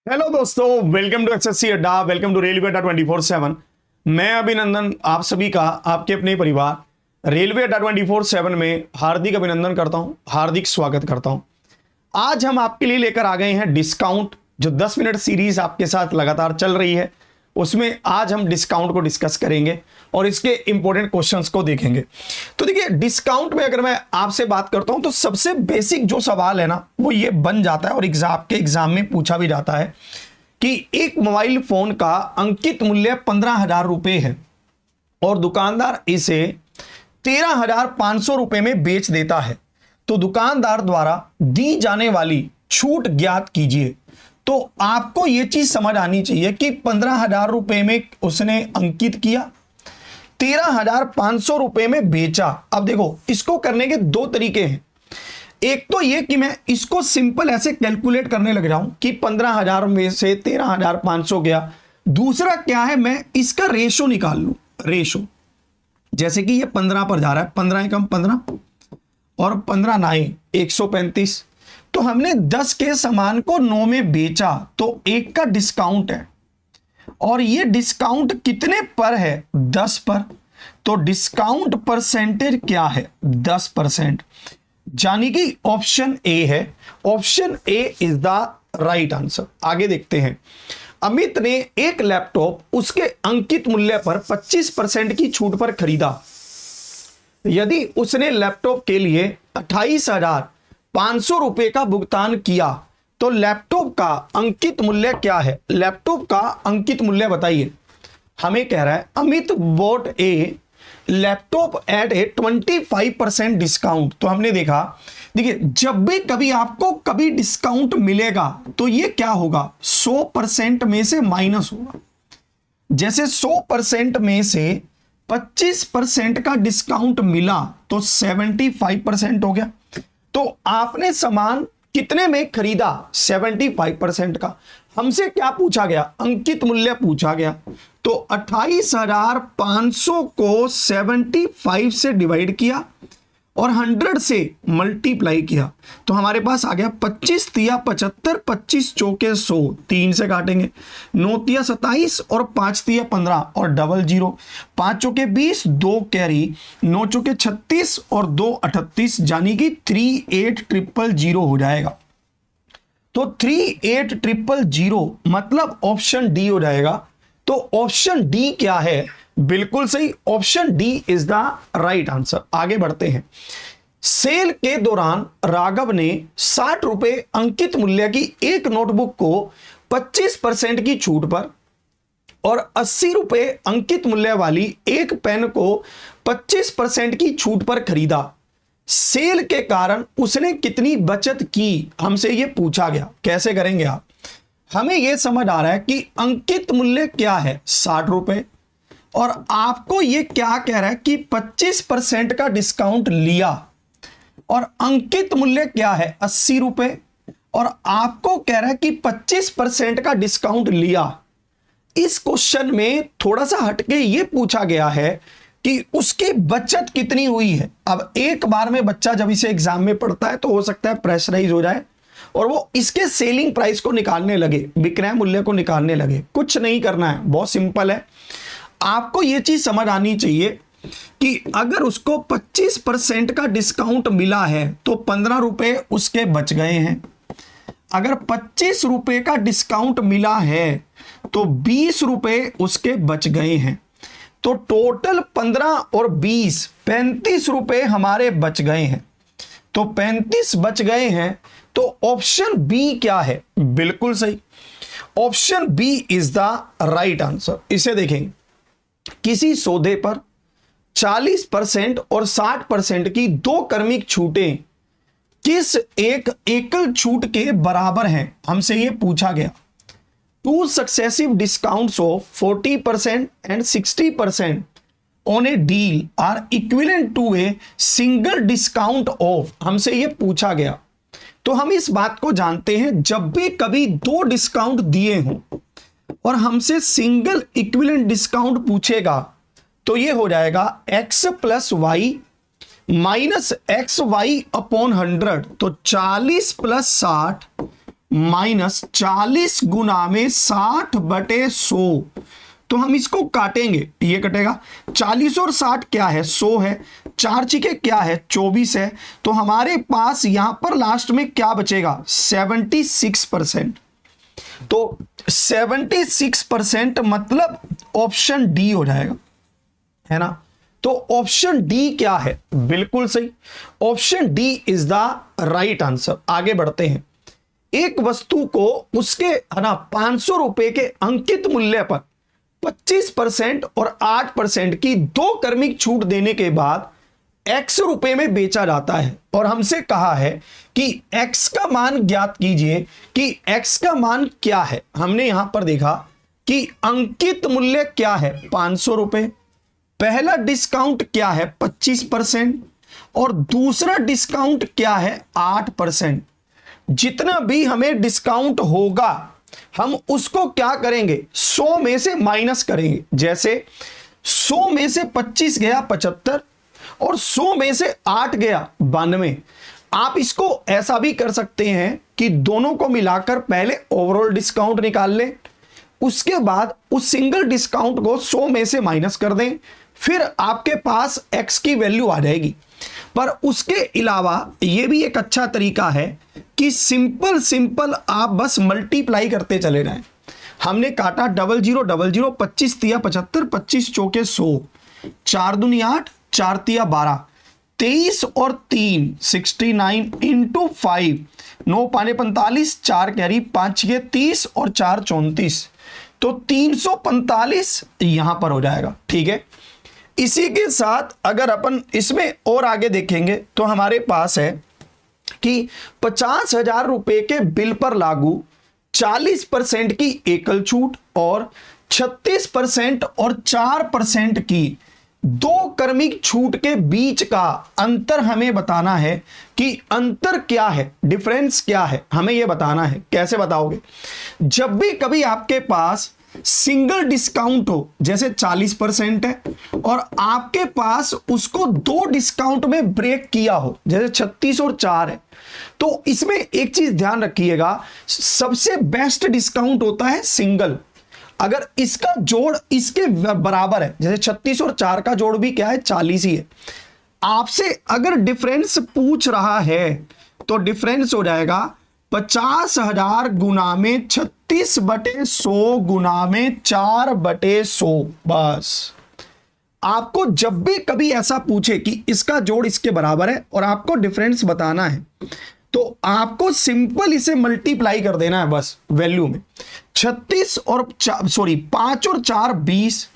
Hello दोस्तों, welcome to SSC अड्डा, welcome to railway अड्डा 24/7। मैं अभिनंदन आप सभी का, आपके अपने परिवार रेलवे अड्डा 24/7 में हार्दिक अभिनंदन करता हूं, हार्दिक स्वागत करता हूं। आज हम आपके लिए लेकर आ गए हैं डिस्काउंट। जो 10 मिनट सीरीज आपके साथ लगातार चल रही है, उसमें आज हम डिस्काउंट को डिस्कस करेंगे और इसके इंपॉर्टेंट क्वेश्चंस को देखेंगे। तो देखिए, डिस्काउंट में अगर मैं आपसे बात करता हूं तो सबसे बेसिक जो सवाल है ना, वो ये बन जाता है और एग्जाम में पूछा भी जाता है कि एक मोबाइल फोन का अंकित मूल्य 15,000 रुपए है और दुकानदार इसे 13,500 रुपए में बेच देता है, तो दुकानदार द्वारा दी जाने वाली छूट ज्ञात कीजिए। तो आपको यह चीज समझ आनी चाहिए कि 15,000 रुपए में उसने अंकित किया, 13,500 रुपए में बेचा। अब देखो, इसको करने के दो तरीके हैं। एक तो यह कि मैं इसको सिंपल ऐसे कैलकुलेट करने लग जाऊं कि 15,000 में से 13,500 गया। दूसरा क्या है, मैं इसका रेशो निकाल लूं। रेशो जैसे कि ये 15 पर जा रहा है, 15 एकम 15 और 15 9 135। तो हमने 10 के सामान को 9 में बेचा, तो 1 का डिस्काउंट है और ये डिस्काउंट कितने पर है? 10 पर। तो डिस्काउंट परसेंटेज क्या है? 10%। यानी कि ऑप्शन ए है। Option A is the right answer. आगे देखते हैं। अमित ने एक लैपटॉप उसके अंकित मूल्य पर 25% की छूट पर खरीदा। यदि उसने लैपटॉप के लिए 28,500 रुपए का भुगतान किया तो लैपटॉप का अंकित मूल्य क्या है? लैपटॉप का अंकित मूल्य बताइए। हमें कह रहा है Amit bought a laptop at a 25% discount. तो हमने देखा, देखिए, जब भी कभी आपको कभी डिस्काउंट मिलेगा तो ये क्या होगा? 100% में से माइनस होगा। जैसे 100% में से 25% का डिस्काउंट मिला तो 75% हो गया। तो आपने सामान कितने में खरीदा? 75% का। हमसे क्या पूछा गया? अंकित मूल्य पूछा गया। तो 28,500 को 75 से डिवाइड किया और 100 से मल्टीप्लाई किया, तो हमारे पास आ गया 25 तिया 75, 25 चौके 100, 3 से काटेंगे, 9 तिया 27 और 5 तिया 15 और डबल जीरो, 5 चौके 20, 2 कैरी, 9 चौके 36 और 2 38, यानी कि 38,000 हो जाएगा। तो 38,000 मतलब ऑप्शन डी हो जाएगा। तो ऑप्शन डी क्या है? बिल्कुल सही, option D is the right answer. आगे बढ़ते हैं। सेल के दौरान राघव ने 60 रुपए अंकित मूल्य की एक नोटबुक को 25% की छूट पर और 80 रुपए अंकित मूल्य वाली एक पेन को 25% की छूट पर खरीदा। सेल के कारण उसने कितनी बचत की? हमसे यह पूछा गया। कैसे करेंगे आप? हमें यह समझ आ रहा है कि अंकित मूल्य क्या है? 60 रुपए, और आपको यह क्या कह रहा है कि 25% का डिस्काउंट लिया और अंकित मूल्य क्या है? 80 रुपए, और आपको कह रहा है कि 25% का डिस्काउंट लिया। इस क्वेश्चन में थोड़ा सा हटके यह पूछा गया है कि उसकी बचत कितनी हुई है। अब एक बार में बच्चा जब इसे एग्जाम में पढ़ता है तो हो सकता है प्रेशराइज हो जाए और वो इसके सेलिंग प्राइस को निकालने लगे, विक्रय मूल्य को निकालने लगे। कुछ नहीं करना है, बहुत सिंपल है। आपको यह चीज समझ आनी चाहिए कि अगर उसको 25% का डिस्काउंट मिला है तो 15 रुपए उसके बच गए हैं। अगर 25 रुपए का डिस्काउंट मिला है तो 20 रुपए उसके बच गए हैं। तो टोटल 15 और 20 35 रुपए हमारे बच गए हैं। तो 35 बच गए हैं। तो ऑप्शन बी क्या है? बिल्कुल सही, option B is the right answer. इसे देखेंगे। किसी सौदे पर 40% और 60% की दो क्रमिक छूटें किस एक एकल छूट के बराबर हैं? हमसे यह पूछा गया। Two successive discounts of 40% and 60% on a deal are equivalent to a single discount of. हमसे यह पूछा गया। तो हम इस बात को जानते हैं, जब भी कभी दो डिस्काउंट दिए हों और हमसे सिंगल इक्विवेलेंट डिस्काउंट पूछेगा तो यह हो जाएगा x plus y minus x y upon 100। तो 40 प्लस 60 माइनस 40 गुना में 60/100। तो हम इसको काटेंगे, ये कटेगा। 40 और 60 क्या है, 100 है। 4 छिके क्या है, 24 है। तो हमारे पास यहां पर लास्ट में क्या बचेगा, 76%। तो 76% मतलब ऑप्शन डी हो जाएगा, है ना। तो ऑप्शन डी क्या है, बिल्कुल सही, option D is the right answer. आगे बढ़ते हैं। एक वस्तु को उसके, है ना, 500 रुपए के अंकित मूल्य पर 25% और 8% की 2 क्रमिक छूट देने के बाद x रुपए में बेचा जाता है, और हमसे कहा है कि x का मान ज्ञात कीजिए कि x का मान क्या है। हमने यहां पर देखा कि अंकित मूल्य क्या है, 500 रुपए। पहला डिस्काउंट क्या है, 25%, और दूसरा डिस्काउंट क्या है, 8%। जितना भी हमें डिस्काउंट होगा हम उसको क्या करेंगे, 100 में से माइनस करेंगे। जैसे 100 में से 25 गया 75, और 100 में से 8 गया 92। आप इसको ऐसा भी कर सकते हैं कि दोनों को मिलाकर पहले ओवरऑल डिस्काउंट निकाल लें, उसके बाद उस सिंगल डिस्काउंट को 100 में से माइनस कर दें, फिर आपके पास x की वैल्यू आ जाएगी। पर उसके अलावा यह भी एक अच्छा तरीका है कि सिंपल आप बस मल्टीप्लाई करते चले जाएं। हमने काटा 00 00, 25 तिया 75, 25 चौके 100, 4 दूनी 8, 4 तिया 12, 23 और 3 69 इंटू 5, 9 पाने 45, 4 कैरी, 5 छे 30 और 4 34। तो 345 यहां पर हो जाएगा, ठीक है। इसी के साथ अगर अपन इसमें और आगे देखेंगे तो हमारे पास है कि 50,000 रुपए के बिल पर लागू 40% की एकल छूट और 36% और 4% की 2 क्रमिक छूट के बीच का अंतर हमें बताना है कि अंतर क्या है, डिफरेंस क्या है, हमें यह बताना है। कैसे बताओगे, जब भी कभी आपके पास सिंगल डिस्काउंट हो, जैसे 40% है और आपके पास उसको 2 डिस्काउंट में ब्रेक किया हो, जैसे 36 और 4 है, तो इसमें एक चीज ध्यान रखिएगा, सबसे बेस्ट डिस्काउंट होता है सिंगल। अगर इसका जोड़ इसके बराबर है, जैसे 36 और 4 का जोड़ भी क्या है, 40 ही है। आपसे अगर डिफरेंस पूछ रहा है तो डिफरेंस हो जाएगा 50,000 गुना में 36/100 गुना में 4/100। बस आपको जब भी कभी ऐसा पूछे कि इसका जोड़ इसके बराबर है और आपको डिफरेंस बताना है, तो आपको सिंपल इसे मल्टीप्लाई कर देना है बस वैल्यू में। 5 और 4 20,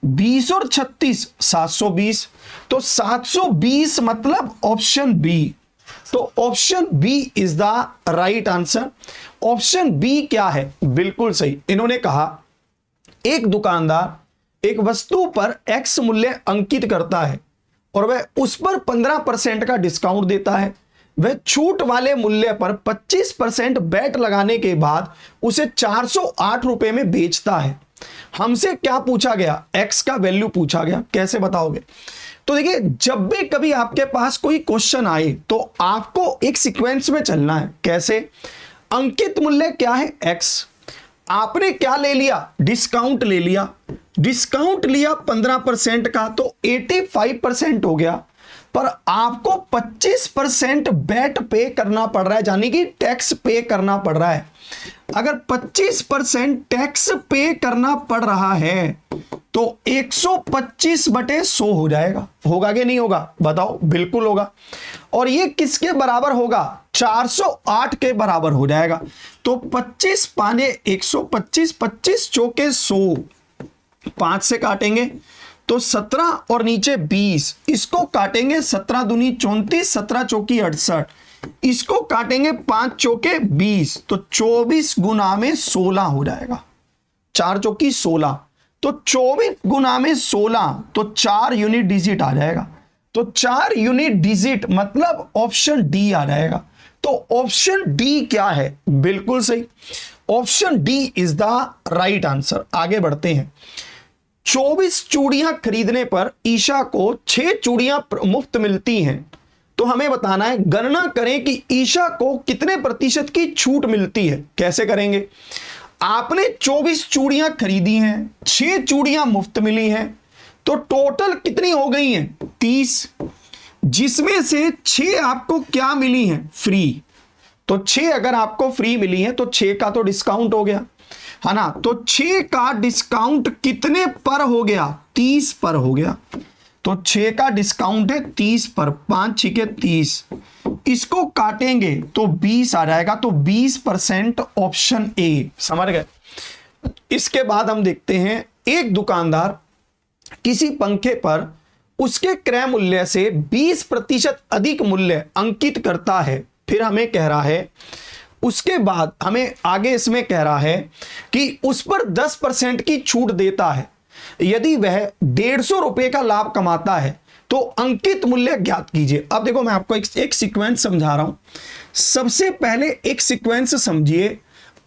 20 और 36 720। तो 720 मतलब ऑप्शन बी। तो option B is the right answer. Option B क्या है, बिल्कुल सही। इन्होंने कहा एक दुकानदार एक वस्तु पर x मूल्य अंकित करता है और वह उस पर 15% का डिस्काउंट देता है। वह छूट वाले मूल्य पर 25% बैट लगाने के बाद उसे 408 रुपए में बेचता है। हमसे क्या पूछा गया, x का वैल्यू पूछा गया, कैसे बताओगे। तो देखिए, जब भी कभी आपके पास कोई क्वेश्चन आए तो आपको एक सीक्वेंस में चलना है। कैसे, अंकित मूल्य क्या है, x। आपने क्या ले लिया, डिस्काउंट ले लिया। डिस्काउंट लिया 15% का, तो 85% हो गया। पर आपको 25% बैट पे करना पड़ रहा है, यानी कि टैक्स पे करना पड़ रहा है। अगर 25% टैक्स पे करना पड़ रहा है तो 125/100 हो जाएगा। होगा कि नहीं होगा, बताओ। बिल्कुल होगा। और ये किसके बराबर होगा, 408 के बराबर हो जाएगा। तो 25 पाने 125, 25 चौके 100, 5 से काटेंगे तो 17 और नीचे 20, इसको काटेंगे 17 दूनी 34, 17 चौकी 68, इसको काटेंगे 5 चौके 20, तो 24 गुना में 16 हो जाएगा। 4 चौकी 16, तो 24 गुना में 16, तो 4 यूनिट डिजिट आ जाएगा। तो 4 यूनिट डिजिट मतलब ऑप्शन डी आ जाएगा। तो ऑप्शन डी क्या है, बिल्कुल सही, option D is the right answer. आगे बढ़ते हैं। 24 चूड़ियां खरीदने पर ईशा को 6 चूड़ियां मुफ्त मिलती हैं, तो हमें बताना है, गणना करें कि ईशा को कितने प्रतिशत की छूट मिलती है। कैसे करेंगे? आपने 24 चूड़ियां खरीदी हैं, 6 चूड़ियां मुफ्त मिली हैं, तो टोटल कितनी हो गई हैं? 30, जिसमें से 6 आपको क्या मिली हैं? फ्री। तो 6 अगर आपको फ्री मिली हैं तो 6 का तो डिस्काउंट हो गया, है ना। तो 6 का डिस्काउंट कितने पर हो गया? 30 पर हो गया। तो 6 का डिस्काउंट है 30 पर, 5 6 30, इसको काटेंगे तो 20 आ जाएगा। तो 20% ऑप्शन ए। समझ गए? इसके बाद हम देखते हैं, एक दुकानदार किसी पंखे पर उसके क्रय मूल्य से 20% अधिक मूल्य अंकित करता है। फिर हमें कह रहा है, उसके बाद हमें आगे इसमें कह रहा है कि उस पर 10% की छूट देता है। यदि वह 150 रुपए का लाभ कमाता है तो अंकित मूल्य ज्ञात कीजिए। अब देखो, मैं आपको एक सीक्वेंस समझा रहा हूं। सबसे पहले एक सीक्वेंस समझिए।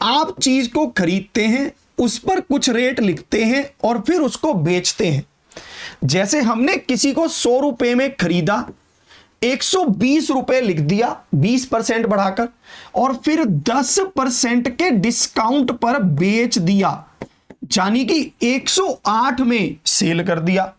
आप चीज को खरीदते हैं, उस पर कुछ रेट लिखते हैं और फिर उसको बेचते हैं। जैसे हमने किसी को 100 रुपए में खरीदा, 120 रुपए लिख दिया 20% बढ़ाकर, और फिर 10% के डिस्काउंट पर बेच दिया, यानी कि 108 में सेल कर दिया।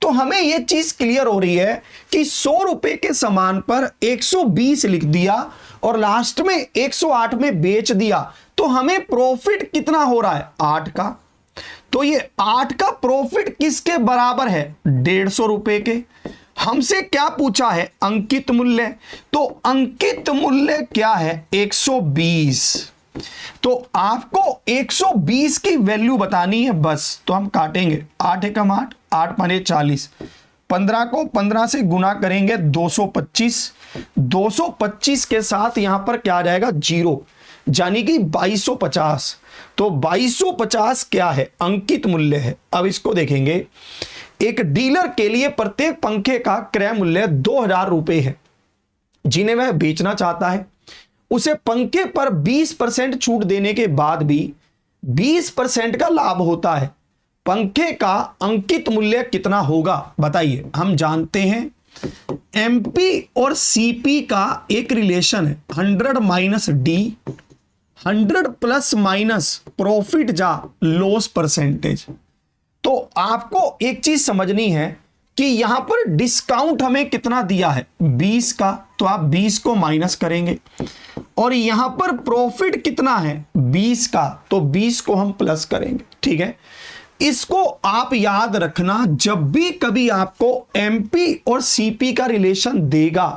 तो हमें यह चीज क्लियर हो रही है कि 100 रुपए के सामान पर 120 लिख दिया और लास्ट में 108 में बेच दिया, तो हमें प्रॉफिट कितना हो रहा है? 8 का। तो ये 8 का प्रॉफिट किसके बराबर है? 150 रुपए के। हमसे क्या पूछा है? अंकित मूल्य। तो अंकित मूल्य क्या है? 120। तो आपको 120 की वैल्यू बतानी है बस। तो हम काटेंगे, 8 एकम 8, 8 5 40, 15 को 15 से गुना करेंगे 225, 225 के साथ यहां पर क्या आ जाएगा? 0, यानी कि 2250। तो 2250 क्या है? अंकित मूल्य है। अब इसको देखेंगे, एक डीलर के लिए प्रत्येक पंखे का क्रय मूल्य 2000 रुपए है, जिन्हें वह बेचना चाहता है। उसे पंखे पर 20% छूट देने के बाद भी 20% का लाभ होता है। पंखे का अंकित मूल्य कितना होगा? बताइए। हम जानते हैं एमपी और सीपी का एक रिलेशन है, 100 minus D, 100 plus minus profit जा लॉस परसेंटेज। तो आपको एक चीज समझनी है कि यहां पर डिस्काउंट हमें कितना दिया है? 20 का। तो आप 20 को माइनस करेंगे, और यहां पर प्रॉफिट कितना है? 20 का। तो 20 को हम प्लस करेंगे। ठीक है, इसको आप याद रखना। जब भी कभी आपको एमपी और सीपी का रिलेशन देगा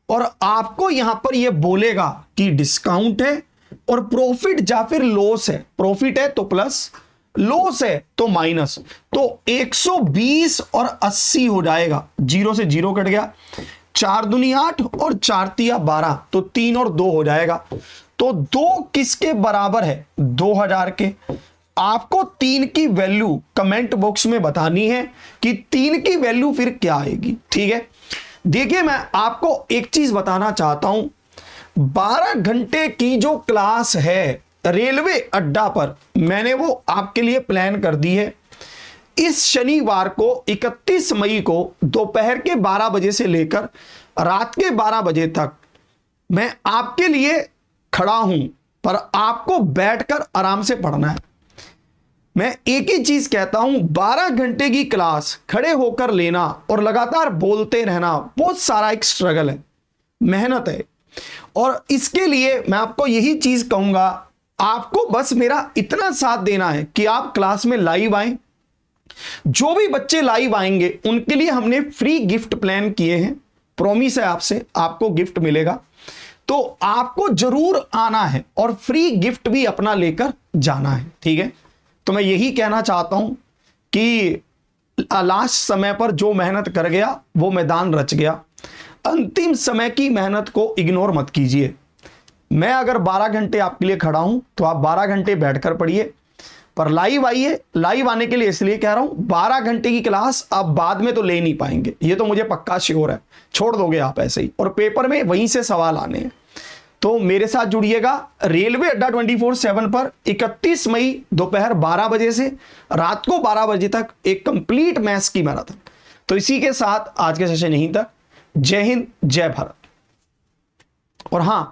और आपको यहां पर यह बोलेगा कि डिस्काउंट है और प्रॉफिट या फिर लॉस है, प्रॉफिट है तो प्लस, लॉस है तो माइनस, तो 120 और 80 हो जाएगा। 0 से 0 कट गया, 4 दूनी 8 और 4 तिया 12, तो 3 और 2 हो जाएगा। तो 2 किसके बराबर है? 2000 के। आपको 3 की वैल्यू कमेंट बॉक्स में बतानी है कि 3 की वैल्यू फिर क्या आएगी। ठीक है, देखिए मैं आपको एक चीज बताना चाहता हूं। 12 घंटे की जो क्लास है रेलवे अड्डा पर, मैंने वो आपके लिए प्लान कर दी है। इस शनिवार को 31 मई को दोपहर के 12 बजे से लेकर रात के 12 बजे तक मैं आपके लिए खड़ा हूं, पर आपको बैठकर आराम से पढ़ना है। मैं एक ही चीज कहता हूं, 12 घंटे की क्लास खड़े होकर लेना और लगातार बोलते रहना बहुत सारा एक स्ट्रगल है, मेहनत है। और इसके लिए मैं आपको यही चीज कहूंगा, आपको बस मेरा इतना साथ देना है कि आप क्लास में लाइव आएं। जो भी बच्चे लाइव आएंगे उनके लिए हमने फ्री गिफ्ट प्लान किए हैं। प्रॉमिस है आपसे, आपको गिफ्ट मिलेगा, तो आपको जरूर आना है और फ्री गिफ्ट भी अपना लेकर जाना है। ठीक है, तो मैं यही कहना चाहता हूं कि लास्ट समय पर जो मेहनत कर गया वो मैदान रच गया। अंतिम समय की मेहनत को इग्नोर मत कीजिए। मैं अगर 12 घंटे आपके लिए खड़ा हूं तो आप 12 घंटे बैठकर पढ़िए, पर लाइव आइए। लाइव आने के लिए इसलिए कह रहा हूं, 12 घंटे की क्लास आप बाद में तो ले नहीं पाएंगे, ये तो मुझे पक्का श्योर है। छोड़ दोगे आप ऐसे ही, और पेपर में वहीं से सवाल आने हैं। तो मेरे साथ जुड़िएगा रेलवे अड्डा 24/7 पर 31 मई दोपहर 12 बजे से रात को 12 बजे तक एक कंप्लीट मैथ्स की मैराथन। तो इसी के साथ आज के सेशन यहीं तक। जय हिंद, जय भारत। और हां,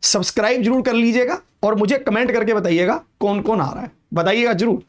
सब्सक्राइब जरूर कर लीजिएगा और मुझे कमेंट करके बताइएगा कौन कौन आ रहा है, बताइएगा जरूर।